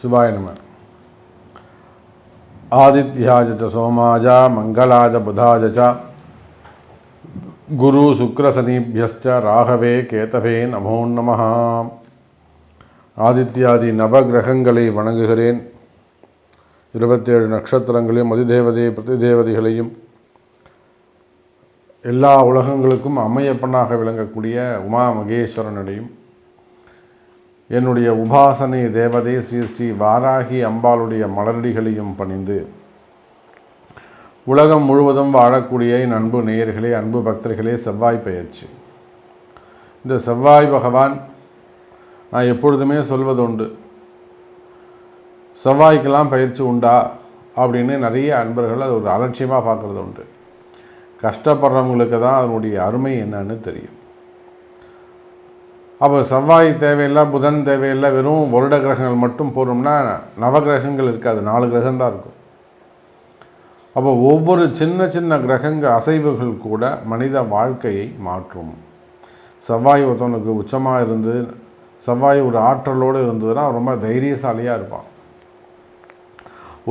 சிவாய நம. ஆதித்யாஜ ச சோமாஜ மங்களாஜ புதாஜ ச குரு சுக்ரசனீபியஸ்ச ராகவே கேதவே நமோ நமஹ. ஆதித்யாதி நவகிரகங்களை வணங்குகிறேன். 27 நட்சத்திரங்களையும் அதிதேவதை பிரதிதேவதைகளையும் எல்லா உலகங்களுக்கும் அம்மையப்பனாக விளங்கக்கூடிய உமா மகேஸ்வரனையும் என்னுடைய உபாசனை தேவதை ஸ்ரீ ஸ்ரீ வாராகி அம்பாளுடைய மலரடிகளையும் பணிந்து உலகம் முழுவதும் வாழக்கூடிய என் அன்பு நேயர்களே, அன்பு பக்தர்களே, செவ்வாய் பெயர்ச்சி. இந்த செவ்வாய் பகவான் நான் எப்பொழுதுமே சொல்வதுண்டு, செவ்வாய்க்கெல்லாம் பயிற்சி உண்டா அப்படின்னு நிறைய அன்பர்கள் அது ஒரு அலட்சியமாக பார்க்குறது உண்டு. கஷ்டப்படுறவங்களுக்கு தான் அதனுடைய அருமை என்னன்னு தெரியும். அப்போ செவ்வாய் தேவையில்லை, புதன் தேவையில்லை, வெறும் வருட கிரகங்கள் மட்டும் போகிறோம்னா நவகிரகங்கள் இருக்காது, 4 கிரகம்தான் இருக்கும். அப்போ ஒவ்வொரு சின்ன சின்ன கிரகங்கள் அசைவுகள் கூட மனித வாழ்க்கையை மாற்றும். செவ்வாய் ஒருத்தவனுக்கு உச்சமாக இருந்து செவ்வாய் ஒரு ஆற்றலோடு இருந்ததுன்னா ரொம்ப தைரியசாலியாக இருப்பான்.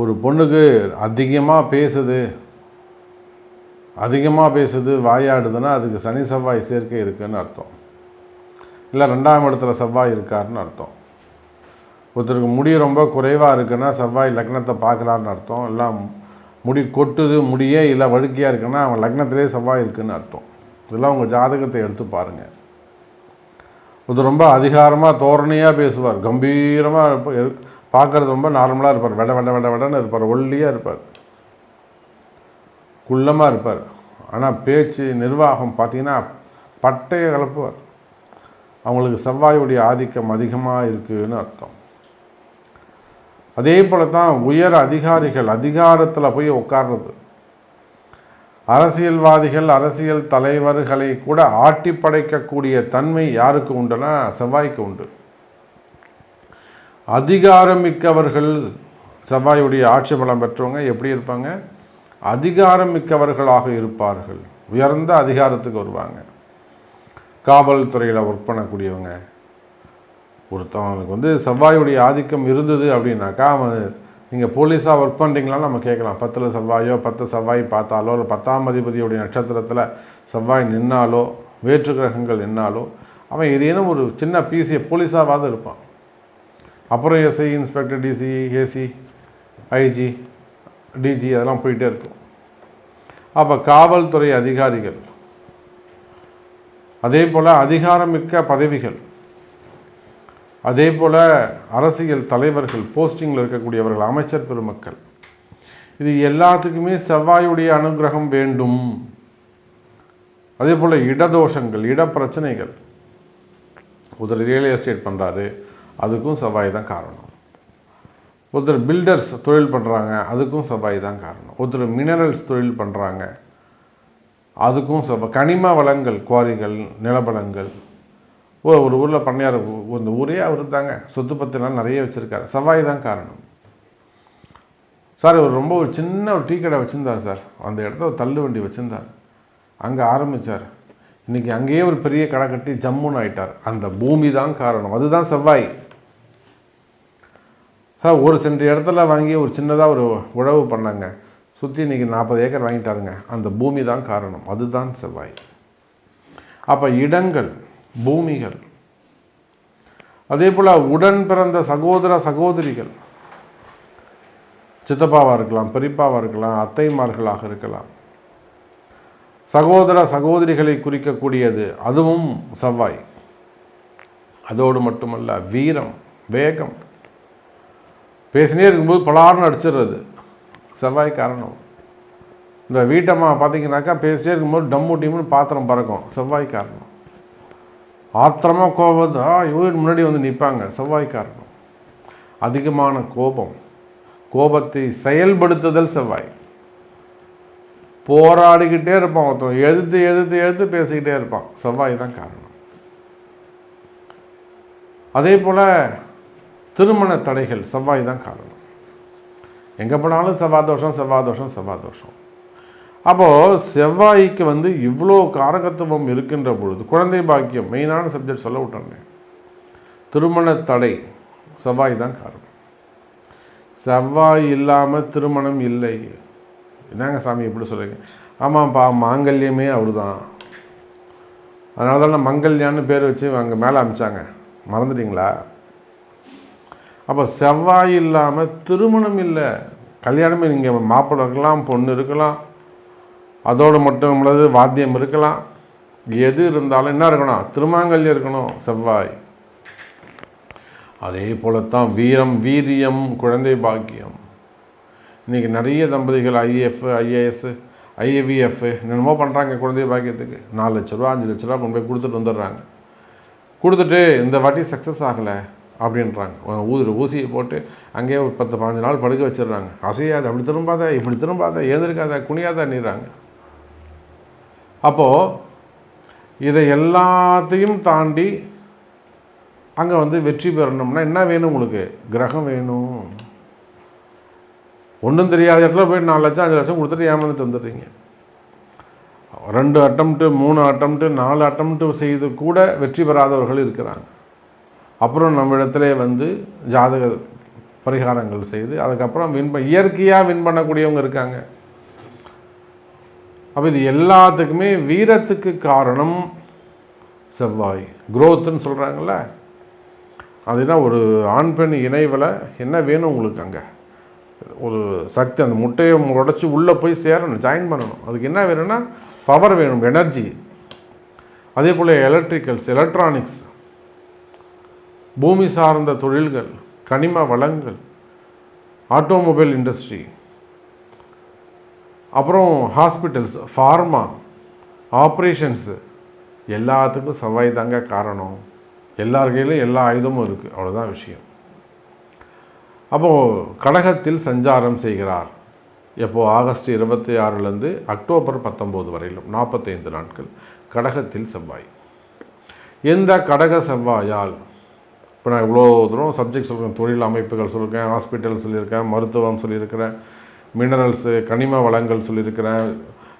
ஒரு பொண்ணுக்கு அதிகமாக பேசுது வாயாடுதுன்னா அதுக்கு சனி செவ்வாய் சேர்க்கை இருக்குதுன்னு அர்த்தம். இல்லை 2ஆம் இடத்துல செவ்வாய் இருக்காருன்னு அர்த்தம். ஒருத்தருக்கு முடி ரொம்ப குறைவாக இருக்குன்னா செவ்வாய் லக்னத்தை பார்க்குறாருன்னு அர்த்தம். எல்லாம் முடி கொட்டுது, முடியே இல்லை வழுக்கையாக இருக்குன்னா அவன் லக்னத்திலே செவ்வாய் இருக்குதுன்னு அர்த்தம். இதெல்லாம் உங்கள் ஜாதகத்தை எடுத்து பாருங்கள். ஒருத்தர் ரொம்ப அதிகாரமாக தோரணையாக பேசுவார், கம்பீரமாக பார்க்குறது ரொம்ப நார்மலாக இருப்பார், வெடன்னு இருப்பார், ஒல்லியாக இருப்பார், குள்ளமாக இருப்பார். ஆனால் பேச்சு நிர்வாகம் பார்த்தீங்கன்னா பட்டையை கலப்புவார். அவங்களுக்கு செவ்வாயுடைய ஆதிக்கம் அதிகமாக இருக்குதுன்னு அர்த்தம். அதே போல தான் உயர் அதிகாரிகள் அதிகாரத்தில் போய் உட்கார்றது, அரசியல்வாதிகள் அரசியல் தலைவர்களை கூட ஆட்டி படைக்கக்கூடிய தன்மை யாருக்கு உண்டுன்னா செவ்வாய்க்கு உண்டு. அதிகாரமிக்கவர்கள் செவ்வாயுடைய ஆட்சி பலம் பெற்றவங்க எப்படி இருப்பாங்க? அதிகாரமிக்கவர்களாக இருப்பார்கள், உயர்ந்த அதிகாரத்துக்கு வருவாங்க. காவல்துறையில் ஒர்க் பண்ணக்கூடியவங்க, ஒருத்தவங்களுக்கு செவ்வாயுடைய ஆதிக்கம் இருந்தது அப்படின்னாக்கா அவன் நீங்கள் போலீஸாக ஒர்க் பண்ணுறீங்களான்னு நம்ம கேட்கலாம். 10 செவ்வாயோ 10 செவ்வாய் பார்த்தாலோ இல்லை 10ஆம் அதிபதியுடைய நட்சத்திரத்தில் செவ்வாய் நின்னாலோ வேற்று கிரகங்கள் நின்னாலோ அவன் ஏதேனும் ஒரு சின்ன பிசியை போலீஸாவது இருப்பான். அப்புறம் SI, inspector, DC, AC, IG, DG அதெல்லாம் போயிட்டே இருக்கும். அப்போ காவல்துறை அதிகாரிகள், அதே போல் அதிகாரமிக்க பதவிகள், அதே போல் அரசியல் தலைவர்கள், போஸ்டிங்கில் இருக்கக்கூடியவர்கள், அமைச்சர் பெருமக்கள், இது எல்லாத்துக்குமே செவ்வாயுடைய அனுகிரகம் வேண்டும். அதே போல் இடதோஷங்கள், பிரச்சனைகள், ஒருத்தர் ரியல் எஸ்டேட் பண்ணுறாரு அதுக்கும் செவ்வாய் தான் காரணம். ஒருத்தர் பில்டர்ஸ் தொழில் பண்ணுறாங்க அதுக்கும் செவ்வாய் தான் காரணம். ஒருத்தர் மினரல்ஸ் தொழில் பண்ணுறாங்க அதுக்கும் செவ்வாய். கனிம வளங்கள், குவாரிகள், நிலபலங்கள், ஒரு ஊரில் பண்ணையார், இந்த ஊரே அவர் தாங்க, சொத்து பத்திலாம் நிறைய வச்சுருக்காரு, செவ்வாய் தான் காரணம். சார் ரொம்ப ஒரு சின்ன டீ கடை வச்சுருந்தார் சார், அந்த இடத்துல ஒரு தள்ளு வண்டி வச்சுருந்தார், அங்கே ஆரம்பித்தார், இன்றைக்கி அங்கேயே ஒரு பெரிய கடை கட்டி ஜம்முன்னு ஆகிட்டார். அந்த பூமி தான் காரணம், அதுதான் செவ்வாய். சார் ஒரு சென்ட் இடத்துல வாங்கி ஒரு சின்னதாக ஒரு உழவு பண்ணாங்க, சுற்றி இன்றைக்கி 40 ஏக்கர் வாங்கிட்டாருங்க, அந்த பூமி தான் காரணம், அதுதான் செவ்வாய். அப்போ இடங்கள், பூமிகள், அதே போல் உடன் பிறந்த சகோதர சகோதரிகள், சித்தப்பாவாக இருக்கலாம், பெரியப்பாவாக இருக்கலாம், அத்தைமார்களாக இருக்கலாம், சகோதர சகோதரிகளை குறிக்கக்கூடியது அதுவும் செவ்வாய். அதோடு மட்டுமல்ல, வீரம், வேகம், பேசினே இருக்கும்போது பலார்னு அடிச்சிடுறது செவ்வாய் காரணம். இந்த வீட்டம்மா பார்த்தீங்கன்னாக்கா பேசிட்டே இருக்கும்போது டம்மு டீம்னு பாத்திரம் பறக்கும், செவ்வாய் காரணம். ஆத்திரமாக கோபத்தை இவருக்கு முன்னாடி நிற்பாங்க, செவ்வாய் காரணம். அதிகமான கோபத்தை செயல்படுத்துதல் செவ்வாய். போராடிக்கிட்டே இருப்பான், ஒருத்தன் எதிர்த்து பேசிக்கிட்டே இருப்பான், செவ்வாய் தான் காரணம். அதே போல் திருமண தடைகள், செவ்வாய் தான் காரணம். எங்கே போனாலும் செவ்வாய் தோஷம். அப்போது செவ்வாய்க்கு இவ்வளோ காரகத்துவம் இருக்கின்ற பொழுது குழந்தை பாக்கியம் மெயினான சப்ஜெக்ட் சொல்ல விட்டோன்னே, திருமண தடை செவ்வாய் தான் காரணம். செவ்வாய் இல்லாமல் திருமணம் இல்லை. என்னங்க சாமி இப்படி சொல்கிறீங்க? ஆமாம்ப்பா, மாங்கல்யமே அவர் தான். அதனால தான் மங்கல்யான்னு பேர் வச்சு அங்கே மேலே அமிச்சாங்க, மறந்துட்டிங்களா? அப்போ செவ்வாய் இல்லாமல் திருமணம் இல்லை. கல்யாணமே நீங்கள் மாப்பிள்ளை இருக்கலாம், பொண்ணு இருக்கலாம், அதோடு மட்டும் உள்ளது வாத்தியம் இருக்கலாம், எது இருந்தாலும் என்ன இருக்கணும்? திருமாங்கல்யம் இருக்கணும், செவ்வாய். அதே போலத்தான் வீரம், வீரியம், குழந்தை பாக்கியம். இன்றைக்கி நிறைய தம்பதிகள் ஐஏஎஃப், ஐஏஎஸ், ஐஏவிஎஃப் என்னென்னமோ பண்ணுறாங்க குழந்தை பாக்கியத்துக்கு. 4 லட்ச ரூபா 5 லட்ச ரூபா கொண்டு போய் கொடுத்துட்டு வந்துடுறாங்க. கொடுத்துட்டு இந்த வாட்டி சக்ஸஸ் ஆகலை அப்படின்றாங்க. ஊசியை போட்டு அங்கேயே ஒரு 10-15 நாள் படுக்க வச்சிடுறாங்க. அசையாது, அப்படி திரும்பாத, இப்படி திரும்பாத, ஏந்திருக்காத, குனியாத நீறாங்க. அப்போது இதை எல்லாத்தையும் தாண்டி அங்கே வெற்றி பெறணும்னா என்ன வேணும்? உங்களுக்கு கிரகம் வேணும். ஒன்றும் தெரியாத இடத்துல போய் 4 லட்சம் 5 லட்சம் கொடுத்துட்டு ஏமாந்துட்டு வந்துடுறீங்க. 2 அட்டம்ப்ட்டு 3 அட்டம்ப்ட்டு 4 அட்டம்ப்ட்டு செய்து கூட வெற்றி பெறாதவர்கள் இருக்கிறாங்க. அப்புறம் நம்ம இடத்துல ஜாதக பரிகாரங்கள் செய்து அதுக்கப்புறம் இயற்கையாக வின் பண்ணக்கூடியவங்க இருக்காங்க. அப்போ இது எல்லாத்துக்குமே வீரத்துக்கு காரணம் செவ்வாய். குரோத்துன்னு சொல்கிறாங்கல்ல, அதுனா ஒரு ஆண் பெண் இணைவில் என்ன வேணும் உங்களுக்கு? அங்கே ஒரு சக்தி, அந்த முட்டையை உடச்சி உள்ளே போய் சேரணும், ஜாயின் பண்ணணும். அதுக்கு என்ன வேணும்னா பவர் வேணும், எனர்ஜி. அதே போல் எலக்ட்ரிக்கல்ஸ், எலக்ட்ரானிக்ஸ், பூமி சார்ந்த தொழில்கள், கனிம வளங்கள், ஆட்டோமொபைல் இண்டஸ்ட்ரி, அப்புறம் ஹாஸ்பிட்டல்ஸ், ஃபார்மா, ஆப்ரேஷன்ஸு, எல்லாத்துக்கும் செவ்வாய் தாங்க காரணம். எல்லார் கையிலும் எல்லா ஆயுதமும் இருக்குது, அவ்வளோதான் விஷயம். அப்போது கடகத்தில் சஞ்சாரம் செய்கிறார். எப்போது? ஆகஸ்ட் 26 அக்டோபர் 19 வரையிலும் 45 நாட்கள் கடகத்தில் செவ்வாய். எந்த கடக செவ்வாயால் இப்போ நான் இவ்வளோ தூரம் சப்ஜெக்ட் சொல்கிறேன். தொழில் அமைப்புகள் சொல்லியிருக்கேன், ஹாஸ்பிட்டல் சொல்லியிருக்கேன், மருத்துவம் சொல்லியிருக்கிறேன், மினரல்ஸு, கனிம வளங்கள் சொல்லியிருக்கிறேன்,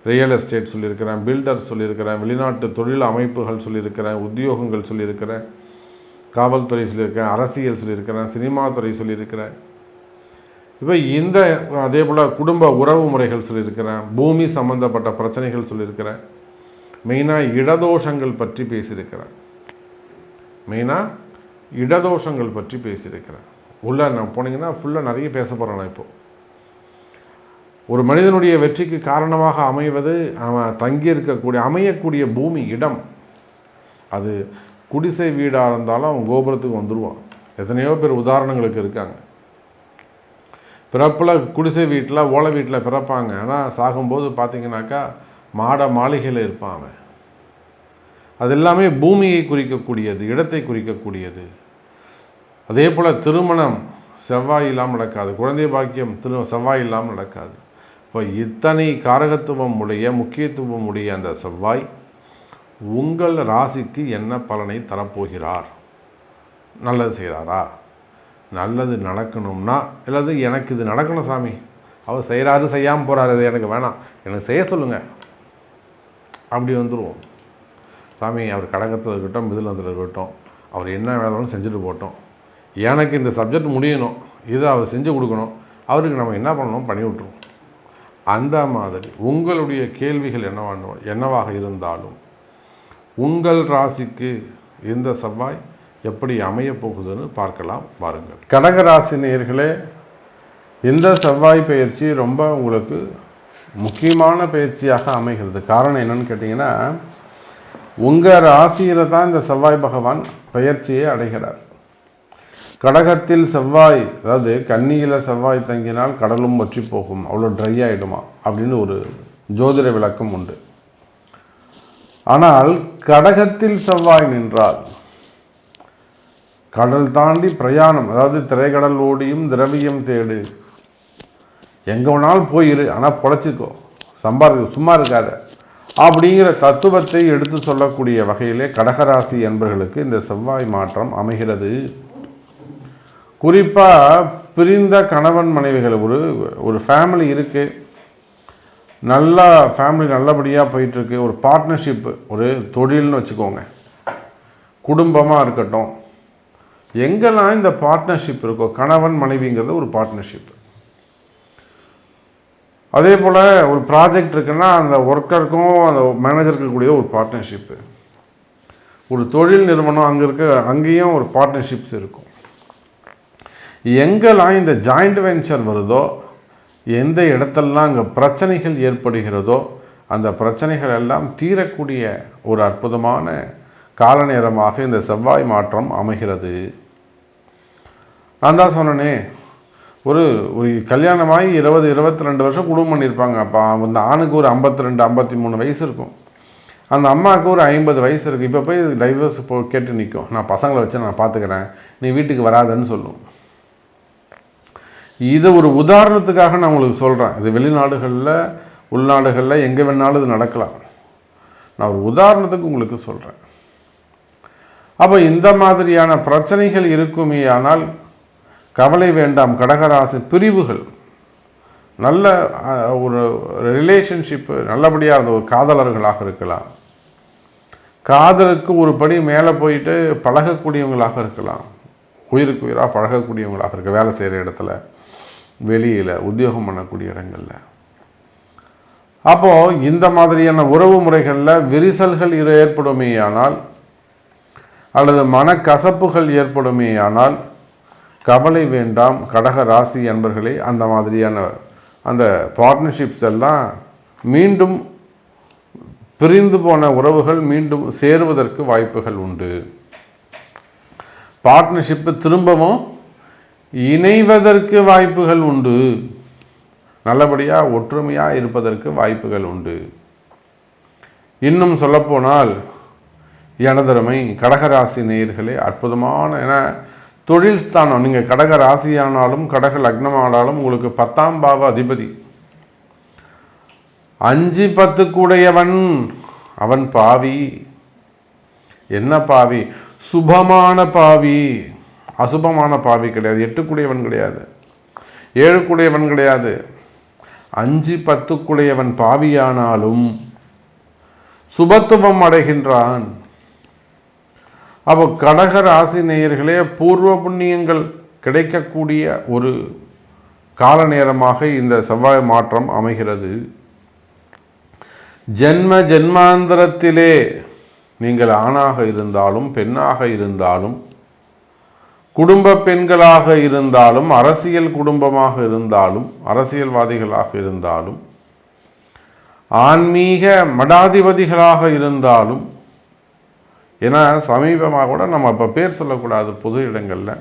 ரியல் எஸ்டேட் சொல்லியிருக்கிறேன், பில்டர்ஸ் சொல்லியிருக்கிறேன், வெளிநாட்டு தொழில் அமைப்புகள் சொல்லியிருக்கிறேன், உத்தியோகங்கள் சொல்லியிருக்கிறேன், காவல்துறை சொல்லியிருக்கேன், அரசியல் சொல்லியிருக்கிறேன், சினிமா துறை சொல்லியிருக்கிறேன். இப்போ அதே போல் குடும்ப உறவு முறைகள் சொல்லியிருக்கிறேன், பூமி சம்மந்தப்பட்ட பிரச்சனைகள் சொல்லியிருக்கிறேன், மெயினாக இடதோஷங்கள் பற்றி பேசியிருக்கிறேன். உள்ளே நான் போனீங்கன்னா ஃபுல்லாக நிறைய பேச போகிறேன். நான் இப்போது ஒரு மனிதனுடைய வெற்றிக்கு காரணமாக அமைவது அவன் அமையக்கூடிய பூமி, இடம். அது குடிசை வீடாக இருந்தாலும் அவன் கோபுரத்துக்கு வந்துடுவான். எத்தனையோ பேர் உதாரணங்களுக்கு இருக்காங்க. பிறப்பில் குடிசை வீட்டில், ஓலை வீட்டில் பிறப்பாங்க. ஆனால் சாகும்போது பார்த்திங்கனாக்கா மாளிகையில் இருப்பான் அவன். அது எல்லாமே பூமியை குறிக்கக்கூடியது, இடத்தை குறிக்கக்கூடியது. அதே போல் திருமணம் செவ்வாய் இல்லாமல் நடக்காது, குழந்தை பாக்கியம் செவ்வாய் இல்லாமல் நடக்காது. இப்போ இத்தனை காரகத்துவம் உடைய, முக்கியத்துவம் உடைய அந்த செவ்வாய் உங்கள் ராசிக்கு என்ன பலனை தரப்போகிறார்? நல்லது செய்கிறாரா? நல்லது நடக்கணும்னா, இல்லது எனக்கு இது நடக்கணும் சாமி, அவர் செய்கிறாரு செய்யாமல் போகிறாரு, இது எனக்கு வேணாம், எனக்கு செய்ய சொல்லுங்கள், அப்படி வந்துடுவோம். சாமி அவர் கடகத்தில் இருக்கட்டும், மிதுனத்தில் இருக்கட்டும், அவர் என்ன வேலைன்னு செஞ்சுட்டு போட்டோம், எனக்கு இந்த சப்ஜெக்ட் முடியணும், இதை அவர் செஞ்சு கொடுக்கணும், அவருக்கு நம்ம என்ன பண்ணணும் பண்ணி விட்ருவோம். அந்த மாதிரி உங்களுடைய கேள்விகள் என்னவாக இருந்தாலும் உங்கள் ராசிக்கு இந்த செவ்வாய் எப்படி அமையப் போகுதுன்னு பார்க்கலாம் வாருங்கள். கடக ராசி நேயர்களே, இந்த செவ்வாய் பயிற்சி ரொம்ப உங்களுக்கு முக்கியமான பயிற்சியாக அமைகிறது. காரணம் என்னன்னு கேட்டிங்கன்னா, உங்கள் ராசியில் தான் இந்த செவ்வாய் பகவான் பயிற்சியை அடைகிறார். கடகத்தில் செவ்வாய், அதாவது கன்னியில் செவ்வாய் தங்கினால் கடலும் வற்றி போகும், அவ்வளோ ட்ரை ஆகிடுமா அப்படின்னு ஒரு ஜோதிட விளக்கம் உண்டு. ஆனால் கடகத்தில் செவ்வாய் நின்றால் கடல் தாண்டி பிரயாணம், அதாவது திரைக்கடல் ஓடியும் திரவியம் தேடு, எங்கே வேணாலும் போயிரு, ஆனால் பொழைச்சிக்கோ, சும்மா இருக்காத அப்படிங்கிற தத்துவத்தை எடுத்து சொல்லக்கூடிய வகையிலே கடகராசி என்பவர்களுக்கு இந்த செவ்வாய் மாற்றம் அமைகிறது. குறிப்பாக பிரிந்த கணவன் மனைவிகள், ஒரு ஃபேமிலி இருக்குது, நல்லா ஃபேமிலி நல்லபடியாக போயிட்டுருக்கு, ஒரு பார்ட்னர்ஷிப்பு, ஒரு தொழில்னு வச்சுக்கோங்க, குடும்பமாக இருக்கட்டும், எங்கெல்லாம் இந்த பார்ட்னர்ஷிப் இருக்கோ, கணவன் மனைவிங்கிறது ஒரு பார்ட்னர்ஷிப். அதே போல் ஒரு ப்ராஜெக்ட் இருக்குன்னா அந்த ஒர்க்கருக்கும் அந்த மேனேஜருக்கு கூடிய ஒரு பார்ட்னர்ஷிப்பு. ஒரு தொழில் நிறுவனம் அங்கேயும் ஒரு பார்ட்னர்ஷிப்ஸ் இருக்கும். எங்கெல்லாம் இந்த ஜாயிண்ட் வெஞ்சர் வருதோ, எந்த இடத்துலலாம் அங்கே பிரச்சனைகள் ஏற்படுகிறதோ, அந்த பிரச்சனைகள் எல்லாம் தீரக்கூடிய ஒரு அற்புதமான கால நேரமாக இந்த செவ்வாய் மாற்றம் அமைகிறது. நான் தான் சொன்னேனே, ஒரு ஒரு கல்யாணமாகி 20-22 வருஷம் குடும்பம் பண்ணியிருப்பாங்க. அப்போ அந்த ஆணுக்கு ஒரு 52-53 வயசு இருக்கும், அந்த அம்மாவுக்கு ஒரு 50 வயசு இருக்குது. இப்போ போய் டைவர்ஸ் கேட்டு நிற்கும். நான் பசங்களை வச்சு நான் பார்த்துக்கிறேன், நீ வீட்டுக்கு வராதுன்னு சொல்லும். இது ஒரு உதாரணத்துக்காக நான் உங்களுக்கு சொல்கிறேன். இது வெளிநாடுகளில், உள்நாடுகளில் எங்கே வேணாலும் இது நடக்கலாம். நான் ஒரு உதாரணத்துக்கு உங்களுக்கு சொல்கிறேன். அப்போ இந்த மாதிரியான பிரச்சனைகள் இருக்குமே ஆனால் கவலை வேண்டாம். கடகராசி பிரிவுகள், நல்ல ஒரு ரிலேஷன்ஷிப்பு நல்லபடியாக ஒரு காதலர்களாக இருக்கலாம், காதலுக்கு ஒரு படி மேலே போயிட்டு பழகக்கூடியவங்களாக இருக்கலாம், உயிருக்கு உயிராக பழகக்கூடியவங்களாக இருக்க, வேலை செய்கிற இடத்துல, வெளியில், உத்தியோகம் பண்ணக்கூடிய இடங்களில். அப்போது இந்த மாதிரியான உறவு முறைகளில் விரிசல்கள் ஏற்படுமேயானால் அல்லது மனக்கசப்புகள் ஏற்படுமேயானால் கவலை வேண்டாம் கடக ராசி என்பர்களே. அந்த மாதிரியான அந்த பார்ட்னர்ஷிப்ஸ் எல்லாம் மீண்டும் பிரிந்து போன உறவுகள் மீண்டும் சேருவதற்கு வாய்ப்புகள் உண்டு. பார்ட்னர்ஷிப்பு திரும்பவும் இணைவதற்கு வாய்ப்புகள் உண்டு. நல்லபடியாக ஒற்றுமையாக இருப்பதற்கு வாய்ப்புகள் உண்டு. இன்னும் சொல்லப்போனால் எனதருமை கடகராசி நேயர்களே, அற்புதமான என தொழில் ஸ்தானம். நீங்கள் கடக ராசியானாலும் கடக லக்னமானாலும் உங்களுக்கு 10ஆம் பாவ அதிபதி 5-10 கூடையவன். அவன் பாவி. என்ன பாவி? சுபமான பாவி, அசுபமான பாவி கிடையாது. 8 கூடையவன் கிடையாது, 7 கூடையவன் கிடையாது. 5-10 கூடையவன் பாவியானாலும் சுபத்துவம் அடைகின்றான். அப்போ கடக ராசி நேயர்களே, பூர்வ புண்ணியங்கள் கிடைக்கக்கூடிய ஒரு கால நேரமாக இந்த செவ்வாய் மாற்றம் அமைகிறது. ஜென்மாந்திரத்திலே நீங்கள் ஆணாக இருந்தாலும் பெண்ணாக இருந்தாலும், குடும்ப பெண்களாக இருந்தாலும், அரசியல் குடும்பமாக இருந்தாலும், அரசியல்வாதிகளாக இருந்தாலும், ஆன்மீக மடாதிபதிகளாக இருந்தாலும், ஏன்னா சமீபமாக கூட நம்ம இப்போ பேர் சொல்லக்கூடாது பொது இடங்களில்,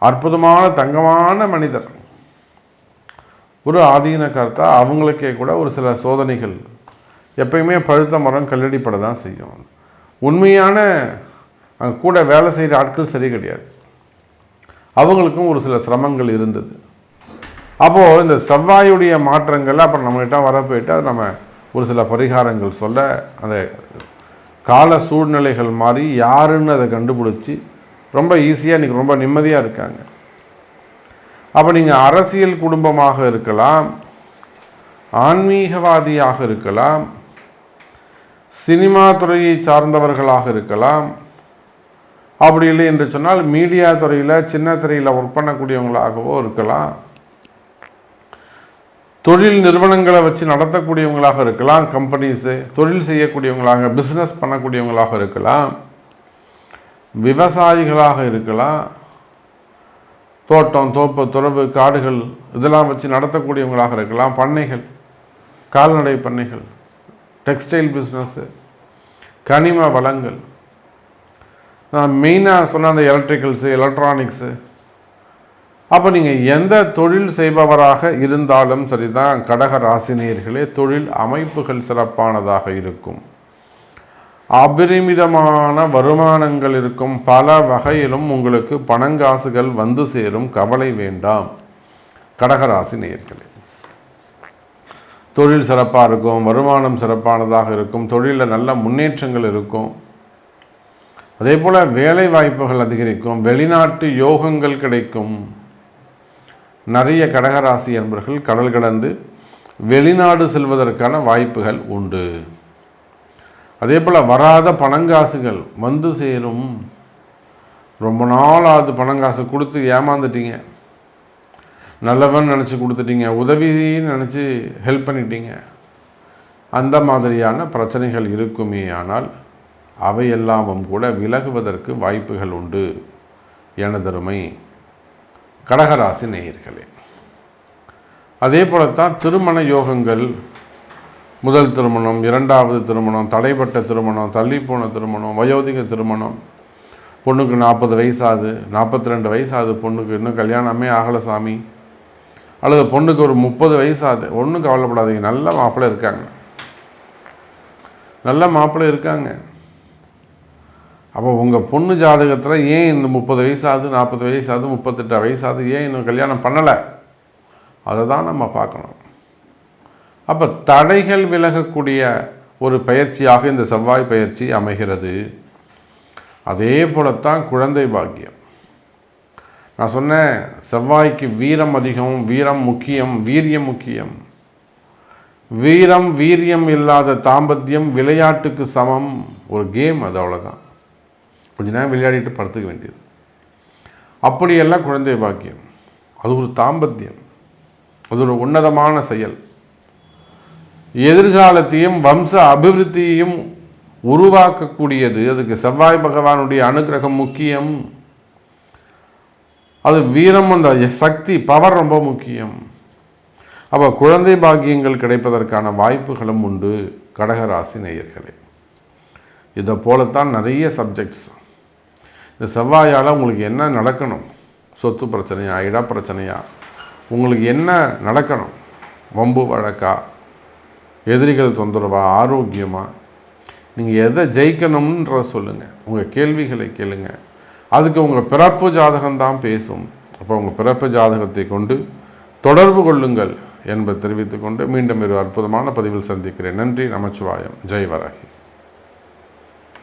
அற்புதமான தங்கமான மனிதர், ஒரு ஆதீன கர்த்தா, அவங்களுக்கே கூட ஒரு சில சோதனைகள் எப்பயுமே பழுத்த மரம் கல்லடிப்பட தான் செய்யும். உண்மையான அங்கே கூட வேலை செய்கிற ஆட்கள் சரி கிடையாது, அவங்களுக்கும் ஒரு சில சிரமங்கள் இருந்தது. அப்போது இந்த செவ்வாயுடைய மாற்றங்கள் அப்புறம் நம்மகிட்ட வர போயிட்டு அது நம்ம ஒரு சில பரிகாரங்கள் சொல்ல, அந்த கால சூழ்நிலைகள் மாதிரி யாருன்னு அதை கண்டுபிடிச்சி ரொம்ப ஈஸியாக இன்றைக்கி ரொம்ப நிம்மதியாக இருக்காங்க. அப்போ நீங்கள் அரசியல் குடும்பமாக இருக்கலாம், ஆன்மீகவாதியாக இருக்கலாம், சினிமா துறையை சார்ந்தவர்களாக இருக்கலாம், அப்படி இல்லை என்று சொன்னால் மீடியா துறையில் சின்ன திரையில் ஒர்க் பண்ணக்கூடியவங்களாகவோ இருக்கலாம், தொழில் நிறுவனங்களை வச்சு நடத்தக்கூடியவங்களாக இருக்கலாம், கம்பெனிஸு தொழில் செய்யக்கூடியவங்களாக பிஸ்னஸ் பண்ணக்கூடியவங்களாக இருக்கலாம், விவசாயிகளாக இருக்கலாம், தோட்டம் தோப்பு துறவு காடுகள் இதெல்லாம் வச்சு நடத்தக்கூடியவங்களாக இருக்கலாம், பண்ணைகள் கால்நடை பண்ணைகள், டெக்ஸ்டைல் பிஸ்னஸ்ஸு, கனிம வளங்கள், நான் மெயினாக சொன்ன அந்த எலக்ட்ரிக்கல்ஸு எலக்ட்ரானிக்ஸு. அப்போ நீங்கள் எந்த தொழில் செய்பவராக இருந்தாலும் சரிதான் கடக ராசினியர்களே, தொழில் அமைப்புகள் சிறப்பானதாக இருக்கும், அபரிமிதமான வருமானங்கள் இருக்கும், பல வகையிலும் உங்களுக்கு பணங்காசுகள் வந்து சேரும். கவலை வேண்டாம் கடகராசி நேயர்களே. தொழில் சிறப்பாக இருக்கும், வருமானம் சிறப்பானதாக இருக்கும், தொழிலில் நல்ல முன்னேற்றங்கள் இருக்கும், அதே போல் வேலை வாய்ப்புகள் அதிகரிக்கும், வெளிநாட்டு யோகங்கள் கிடைக்கும். நிறைய கடகராசி என்பவர்கள் கடல் கடந்து வெளிநாடு செல்வதற்கான வாய்ப்புகள் உண்டு. அதே போல் வராத பணங்காசுகள் வந்து சேரும். ரொம்ப நாள் அது பணம் காசு கொடுத்து ஏமாந்துட்டீங்க, நல்லவன் நினச்சி கொடுத்துட்டீங்க, உதவின்னு நினச்சி ஹெல்ப் பண்ணிட்டீங்க, அந்த மாதிரியான பிரச்சனைகள் இருக்குமே. ஆனால் அவையெல்லாமும் கூட விலகுவதற்கு வாய்ப்புகள் உண்டு எனதருமை கடகராசி நேயர்களே. அதே போலத்தான் திருமண யோகங்கள், முதல் திருமணம், இரண்டாவது திருமணம், தடைப்பட்ட திருமணம், தள்ளிப்போன திருமணம், வயோதிக திருமணம், பொண்ணுக்கு 40 வயசாகுது, 42 வயசாகுது, பொண்ணுக்கு இன்னும் கல்யாணமே ஆகலை சாமி, அல்லது பொண்ணுக்கு ஒரு 30 வயசாகுது, ஒன்றும் கவலைப்படாதீங்க, நல்ல மாப்பிள்ளை இருக்காங்க, நல்ல மாப்பிள்ளை இருக்காங்க. அப்போ உங்கள் பொண்ணு ஜாதகத்தில் ஏன் இந்த 30 வயசாகுது, 40 வயசாகுது, 38 வயசாகுது, ஏன் இன்னும் கல்யாணம் பண்ணலை, அதை தான் நம்ம பார்க்கணும். அப்போ தடைகள் விலகக்கூடிய ஒரு பயிற்சியாக இந்த செவ்வாய் பயிற்சி அமைகிறது. அதே போலத்தான் குழந்தை பாக்கியம். நான் சொன்னேன், செவ்வாய்க்கு வீரம் அதிகம், வீரம் முக்கியம், வீரியம் முக்கியம். வீரம் வீரியம் இல்லாத தாம்பத்தியம் விளையாட்டுக்கு சமம், ஒரு கேம், அது அவ்வளோதான். கொஞ்ச நேரம் விளையாடிட்டு படுத்துக்க வேண்டியது. அப்படியெல்லாம் குழந்தை பாக்கியம், அது ஒரு தாம்பத்தியம், அது ஒரு உன்னதமான செயல். எதிர்காலத்தையும் வம்ச அபிவிருத்தியையும் உருவாக்கக்கூடியது. அதுக்கு செவ்வாய் பகவானுடைய அனுகிரகம் முக்கியம். அது வீரம், அந்த சக்தி, பவர் ரொம்ப முக்கியம். அப்போ குழந்தை பாக்கியங்கள் கிடைப்பதற்கான வாய்ப்புகளும் உண்டு கடகராசி நேயர்களே. இதை போலத்தான் நிறைய சப்ஜெக்ட்ஸ். இந்த செவ்வாயால் உங்களுக்கு என்ன நடக்கணும்? சொத்து பிரச்சனையா, இட பிரச்சனையா, உங்களுக்கு என்ன நடக்கணும்? வம்பு வழக்கா, எதிரிகள் தொந்தரவா, ஆரோக்கியமாக, நீங்கள் எதை ஜெயிக்கணும்ன்ற சொல்லுங்கள். உங்கள் கேள்விகளை கேளுங்க. அதுக்கு உங்கள் பிறப்பு ஜாதகம்தான் பேசும். அப்போ உங்கள் பிறப்பு ஜாதகத்தை கொண்டு தொடர்பு கொள்ளுங்கள் என்பதை தெரிவித்துக்கொண்டு மீண்டும் ஒரு அற்புதமான பதிவில் சந்திக்கிறேன். நன்றி. நமச்சிவாயம். ஜெய் வராகி.